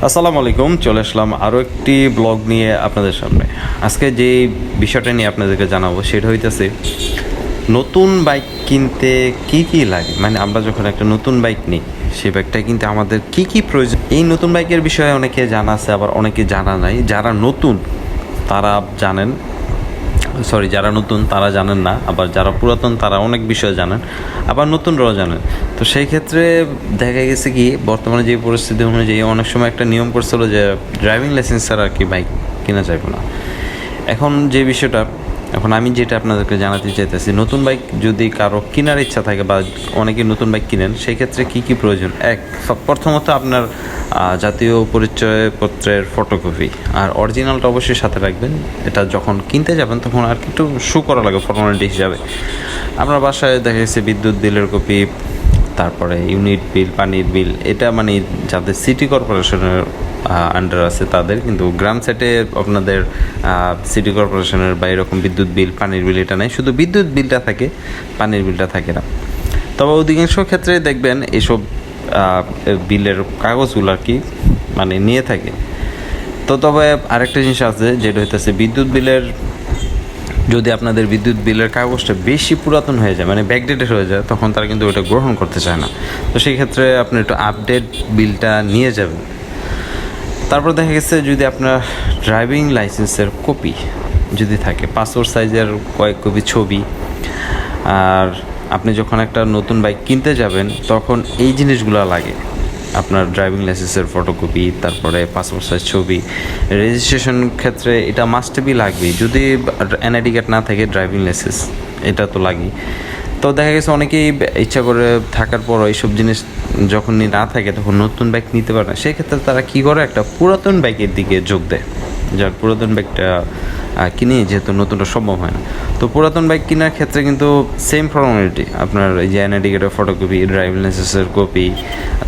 আসসালামু আলাইকুম, চলে আসলাম আরও একটি ব্লগ নিয়ে আপনাদের সামনে। আজকে যে বিষয়টা নিয়ে আপনাদেরকে জানাবো সেটা হইতেছে নতুন বাইক কিনতে কি কি লাগে। মানে আমরা যখন একটা নতুন বাইক নিই সেই বাইকটা কিনতে আমাদের কি কি প্রয়োজন। এই নতুন বাইকের বিষয়ে অনেকে জানা আছে, আবার অনেকে জানা নাই। যারা নতুন তারা জানেন, যারা নতুন তারা জানেন না, আবার যারা পুরাতন তারা অনেক বিষয় জানেন, আবার নতুনরাও জানেন। তো সেই ক্ষেত্রে দেখা গেছে কি বর্তমানে যে পরিস্থিতি অনুযায়ী অনেক সময় একটা নিয়ম করছিল যে ড্রাইভিং লাইসেন্স ছাড়া আর কি বাইক কেনা যাবে না। এখন আমি যেটা আপনাদেরকে জানাতে চাইতেছি, নতুন বাইক যদি কারো কেনার ইচ্ছা থাকে বা অনেকে নতুন বাইক কিনেন, সেই ক্ষেত্রে কী কী প্রয়োজন। প্রথমত আপনার জাতীয় পরিচয়পত্রের ফটোকপি, আর অরিজিনালটা অবশ্যই সাথে রাখবেন। এটা যখন কিনতে যাবেন তখন আর কি একটু শো করা লাগে ফর্মালিটি হিসাবে। আপনার বাসায় দেখা গেছে বিদ্যুৎ বিলের কপি, তারপরে ইউনিট বিল, পানির বিল, এটা মানে যাদের সিটি কর্পোরেশনের আন্ডার আছে তাদের, কিন্তু গ্রাম সাইডে আপনাদের সিটি কর্পোরেশনের বা এরকম বিদ্যুৎ বিল, পানির বিল এটা নেই, শুধু বিদ্যুৎ বিলটা থাকে, পানির বিলটা থাকে না। তবে অধিকাংশ ক্ষেত্রে দেখবেন এইসব বিলের কাগজগুলো আর কি মানে নিয়ে থাকে। তো তবে আরেকটা জিনিস আছে যেটা হইতেছে বিদ্যুৎ বিলের, যদি আপনাদের বিদ্যুৎ বিলের কাগজটা বেশি পুরাতন হয়ে যায়, মানে ব্যাকডেটেড হয়ে যায়, তখন তারা কিন্তু ওটা গ্রহণ করতে চায় না। তো সেই ক্ষেত্রে আপনি একটু আপডেট বিলটা নিয়ে যাবেন। তারপর দেখা গেছে যদি আপনার ড্রাইভিং লাইসেন্সের কপি যদি থাকে, পাসপোর্ট সাইজের কয়েক কপি ছবি। আর আপনি যখন একটা নতুন বাইক কিনতে যাবেন তখন এই জিনিসগুলো লাগে, আপনার ড্রাইভিং লাইসেন্সের ফটোকপি, তারপরে পাসপোর্ট সাইজ ছবি। রেজিস্ট্রেশন ক্ষেত্রে এটা মাস্ট বি লাগবেই, যদি এনআইডি কার্ড না থাকে ড্রাইভিং লাইসেন্স এটা তো লাগেই। তো দেখা গেছে অনেকেই ইচ্ছা করে থাকার পর এইসব জিনিস যখন না থাকে তখন নতুন বাইক নিতে পারে না। সেক্ষেত্রে তারা কী করে, একটা পুরাতন বাইকের দিকে যোগ দেয়, যার পুরাতন বাইকটা কিনে, যেহেতু নতুনটা সম্ভব হয় না। তো পুরাতন বাইক কেনার ক্ষেত্রে কিন্তু সেম ফর্মালিটি, আপনার এই যে এনআইডি কার্ডের ফটোকপি, ড্রাইভিং লাইসেন্সের কপি,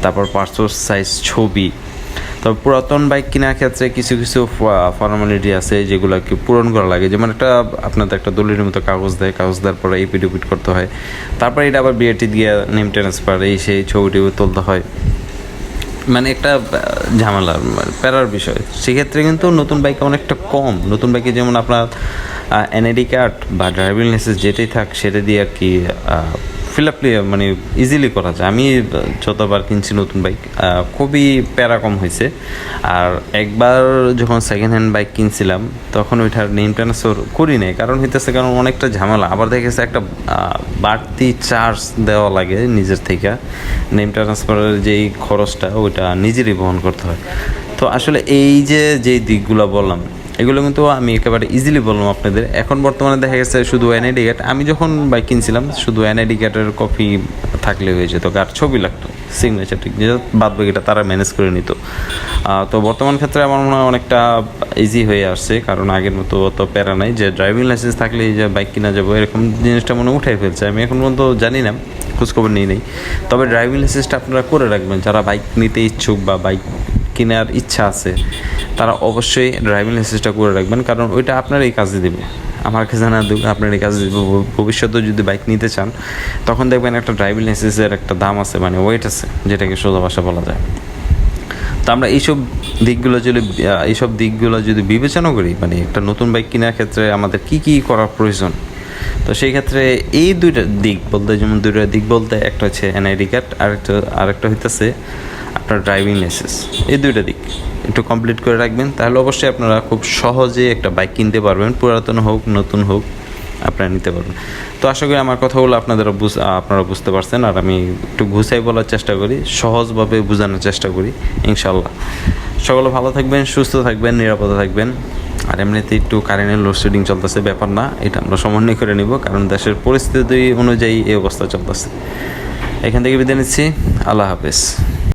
তারপর পাসপোর্ট সাইজ ছবি। তবে পুরাতন বাইক কেনার ক্ষেত্রে কিছু কিছু ফর্মালিটি আছে যেগুলোকে পূরণ করা লাগে। যেমন আপনাদের একটা দলিলের মতো কাগজ দেয়, কাগজ দেওয়ার পরে এপিড করতে হয়, তারপরে এটা আবার বিআরটি দিয়ে নেম ট্রান্সফার, সেই ছবিটি তুলতে হয়। মানে একটা ঝামেলার প্যারার বিষয়। সেক্ষেত্রে কিন্তু নতুন বাইকে অনেকটা কম। নতুন বাইকে যেমন আপনার এনআইডি কার্ড বা ড্রাইভিং লাইসেন্স যেটাই থাক সেটা দিয়ে আর কি ফিল আপ মানে ইজিলি করা যায়। আমি যতবার কিনছি নতুন বাইক খুবই প্যারা কম হয়েছে। আর একবার যখন সেকেন্ড হ্যান্ড বাইক কিনছিলাম তখন ওইটার নেম ট্রান্সফার করি নাই, কারণ অনেকটা ঝামেলা। আবার দেখেছে একটা বাড়তি চার্জ দেওয়া লাগে নিজের থেকে, নেম ট্রান্সফারের যেই খরচটা ওইটা নিজেরই বহন করতে হয়। তো আসলে এই যে দিকগুলো বললাম এগুলো কিন্তু আমি একেবারে ইজিলি বললাম আপনাদের। এখন বর্তমানে দেখা গেছে শুধু এনআইডি কার্ড, আমি যখন বাইক কিনছিলাম শুধু এনআইডি কার্ডের কপি থাকলে হয়ে যেত, আর ছবি লাগতো, সিগনেচার ঠিক যে বাদ বাকিটা তারা ম্যানেজ করে নিত। তো বর্তমান ক্ষেত্রে আমার মনে হয় অনেকটা ইজি হয়ে আসছে, কারণ আগের মতো অত প্যারা নাই যে ড্রাইভিং লাইসেন্স থাকলে যে বাইক কিনা যাবো এরকম জিনিসটা মনে উঠাই ফেলছে। আমি এখন পর্যন্ত জানি না, খোঁজখবর নিয়ে নেই। তবে ড্রাইভিং লাইসেন্সটা আপনারা করে রাখবেন, যারা বাইক নিতে ইচ্ছুক বা বাইক কেনার ইচ্ছা আছে তারা অবশ্যই ড্রাইভিং লাইসেন্সটা করে রাখবেন, কারণ ওইটা আপনার এই কাজে দেবে। আমার কাছে না দেবে, আপনার এই কাজে দেবে। ভবিষ্যতে যদি বাইক নিতে চান তখন দেখবেন একটা ড্রাইভিং লাইসেন্সের একটা দাম আছে, মানে ওয়েট আছে, যেটাকে সোজা ভাষা বলা যায়। তো আমরা এইসব দিকগুলো যদি বিবেচনা করি, মানে একটা নতুন বাইক কেনার ক্ষেত্রে আমাদের কি কি করা প্রয়োজন, তো সেই ক্ষেত্রে এই দুইটা দিক বলতে একটা হচ্ছে এনআইডি কার্ড, আরেকটা হইতেছে আপনার ড্রাইভিং লাইসেন্স। এই দুইটা দিক একটু কমপ্লিট করে রাখবেন, তাহলে অবশ্যই আপনারা খুব সহজে একটা বাইক কিনতে পারবেন, পুরাতন হোক নতুন হোক আপনারা নিতে পারবেন। তো আশা করি আমার কথাগুলো আপনারা বুঝতে পারছেন, আর আমি একটু গুছাই বলার চেষ্টা করি, সহজভাবে বোঝানোর চেষ্টা করি। ইনশাল্লাহ সকলে ভালো থাকবেন, সুস্থ থাকবেন, নিরাপদে থাকবেন। আর এমনিতে একটু কারেন্টের লোডশেডিং চলতেছে, ব্যাপার না, এটা আমরা সমন্বয় করে নিব, কারণ দেশের পরিস্থিতি অনুযায়ী এই অবস্থা চলতেছে। এখান থেকে বিদায় নিচ্ছি, আল্লাহ হাফেজ।